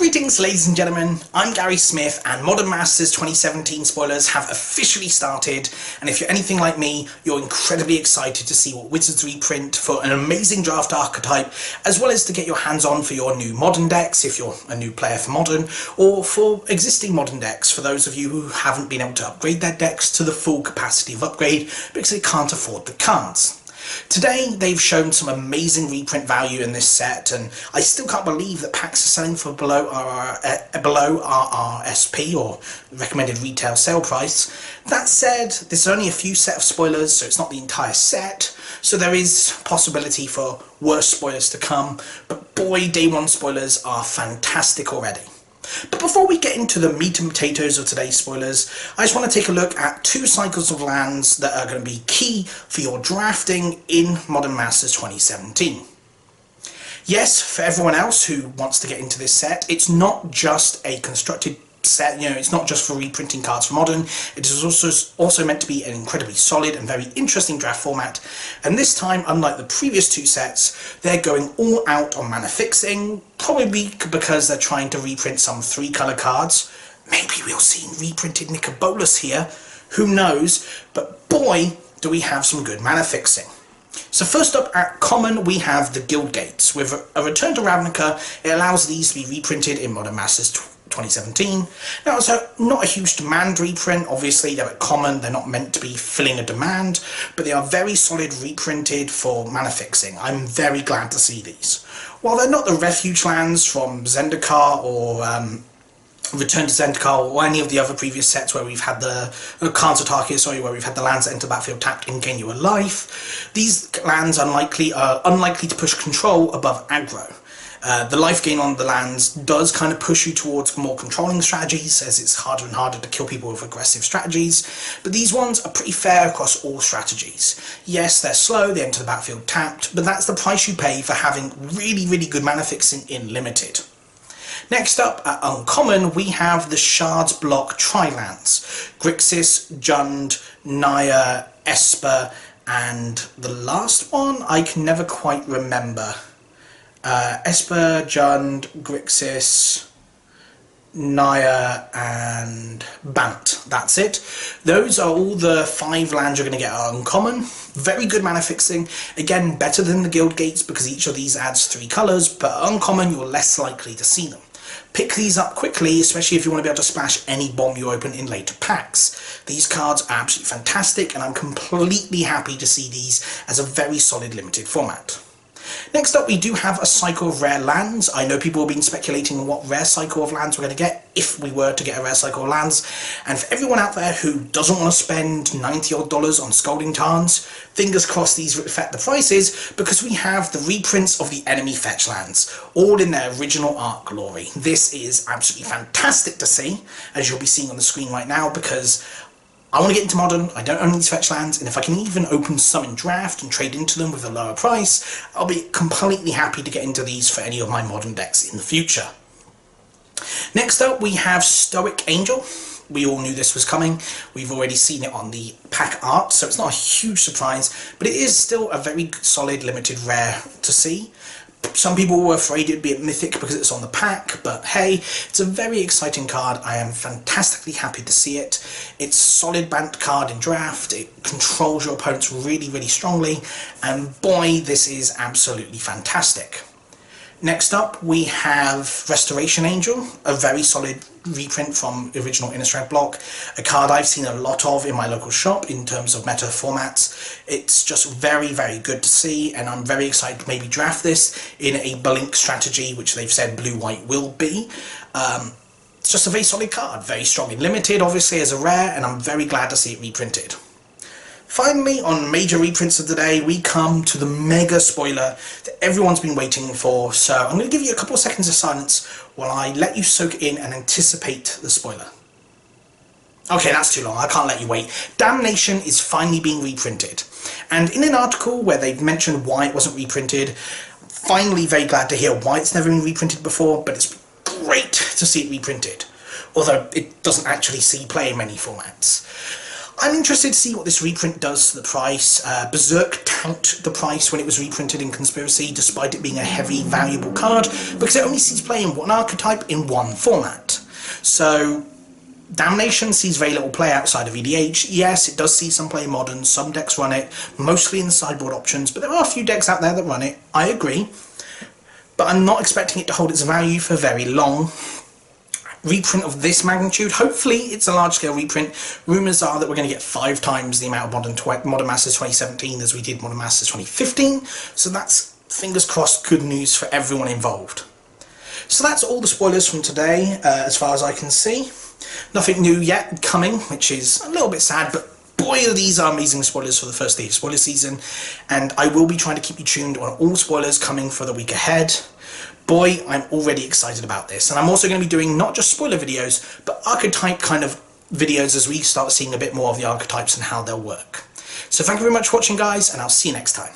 Greetings ladies and gentlemen, I'm Gary Smith and Modern Masters 2017 spoilers have officially started, and if you're anything like me, you're incredibly excited to see what Wizards reprint for an amazing draft archetype, as well as to get your hands on for your new Modern decks if you're a new player for Modern, or for existing Modern decks for those of you who haven't been able to upgrade their decks to the full capacity of upgrade because they can't afford the cards. Today they've shown some amazing reprint value in this set, and I still can't believe that packs are selling for below RRSP, or recommended retail sale price. That said, there's only a few set of spoilers, so it's not the entire set, so there is possibility for worse spoilers to come, but boy, day one spoilers are fantastic already. But before we get into the meat and potatoes of today's spoilers, I just want to take a look at two cycles of lands that are going to be key for your drafting in Modern Masters 2017. Yes, for everyone else who wants to get into this set, it's not just a constructed set, it's not just for reprinting cards for Modern, it is also meant to be an incredibly solid and very interesting draft format, and this time, unlike the previous two sets, they're going all out on mana fixing, probably because they're trying to reprint some 3-color cards. Maybe we'll see reprinted Nicobolus here, who knows, but boy do we have some good mana fixing. So first up at Common we have the Guild Gates. With a Return to Ravnica, it allows these to be reprinted in Modern Masters 2017. Now, it's not a huge demand reprint, obviously they're at Common, they're not meant to be filling a demand, but they are very solid reprinted for mana fixing. I'm very glad to see these. While they're not the refuge lands from Zendikar or Return to Zendikar or any of the other previous sets where we've had the Khans of Tarkir, where we've had the lands that enter the battlefield tapped and gain you a life, these lands are unlikely to push control above aggro. The life gain on the lands does kind of push you towards more controlling strategies, as it's harder and harder to kill people with aggressive strategies, but these ones are pretty fair across all strategies. Yes, they're slow, they enter the battlefield tapped, but that's the price you pay for having really good mana fixing in Limited. Next up, at Uncommon, we have the Shards Block Tri-lands. Grixis, Jund, Naya, Esper, and the last one I can never quite remember. Esper, Jund, Grixis, Naya, and Bant. That's it. Those are all the 5 lands you're going to get at Uncommon. Very good mana fixing. Again, better than the Guild Gates because each of these adds 3 colours, but at Uncommon you're less likely to see them. Pick these up quickly, especially if you want to be able to splash any bomb you open in later packs. These cards are absolutely fantastic, and I'm completely happy to see these as a very solid limited format. Next up, we do have a cycle of rare lands. I know people have been speculating on what rare cycle of lands we're going to get, if we were to get a rare cycle of lands. And for everyone out there who doesn't want to spend $90 odd on Scalding Tarns, fingers crossed these affect the prices, because we have the reprints of the enemy fetch lands, all in their original art glory. This is absolutely fantastic to see, as you'll be seeing on the screen right now, because I want to get into Modern, I don't own these fetch lands, and if I can even open some in draft and trade into them with a lower price, I'll be completely happy to get into these for any of my Modern decks in the future. Next up we have Stoic Angel. We all knew this was coming, we've already seen it on the pack art, so it's not a huge surprise, but it is still a very solid limited rare to see. Some people were afraid it'd be a mythic because it's on the pack, but hey, it's a very exciting card. I am fantastically happy to see it. It's a solid Bant card in draft, it controls your opponents really strongly, and boy, this is absolutely fantastic. Next up we have Restoration Angel, a very solid reprint from original Innistrad block, a card I've seen a lot of in my local shop in terms of meta formats. It's just very good to see, and I'm very excited to maybe draft this in a blink strategy, which they've said blue-white will be. It's just a very solid card, very strong in Limited obviously as a rare, and I'm very glad to see it reprinted. Finally, on major reprints of the day, we come to the mega spoiler that everyone's been waiting for, so I'm going to give you a couple of seconds of silence while I let you soak in and anticipate the spoiler. Okay, that's too long, I can't let you wait. Damnation is finally being reprinted, and in an article where they've mentioned why it wasn't reprinted, finally very glad to hear why it's never been reprinted before, but it's great to see it reprinted, although it doesn't actually see play in many formats. I'm interested to see what this reprint does to the price. Berserk tanked the price when it was reprinted in Conspiracy, despite it being a heavy, valuable card, because it only sees play in one archetype in one format. So Damnation sees very little play outside of EDH. Yes, it does see some play in Modern, some decks run it, mostly in the sideboard options, but there are a few decks out there that run it, I agree. But I'm not expecting it to hold its value for very long. Reprint of this magnitude, hopefully it's a large-scale reprint. Rumours are that we're going to get 5 times the amount of Modern Masters 2017 as we did Modern Masters 2015, so that's, fingers crossed, good news for everyone involved. So that's all the spoilers from today, as far as I can see. Nothing new yet coming, which is a little bit sad, but boy, these are amazing spoilers for the first day of spoiler season, and I will be trying to keep you tuned on all spoilers coming for the week ahead. Boy, I'm already excited about this, and I'm also going to be doing not just spoiler videos, but archetype kind of videos as we start seeing a bit more of the archetypes and how they'll work. So thank you very much for watching, guys, and I'll see you next time.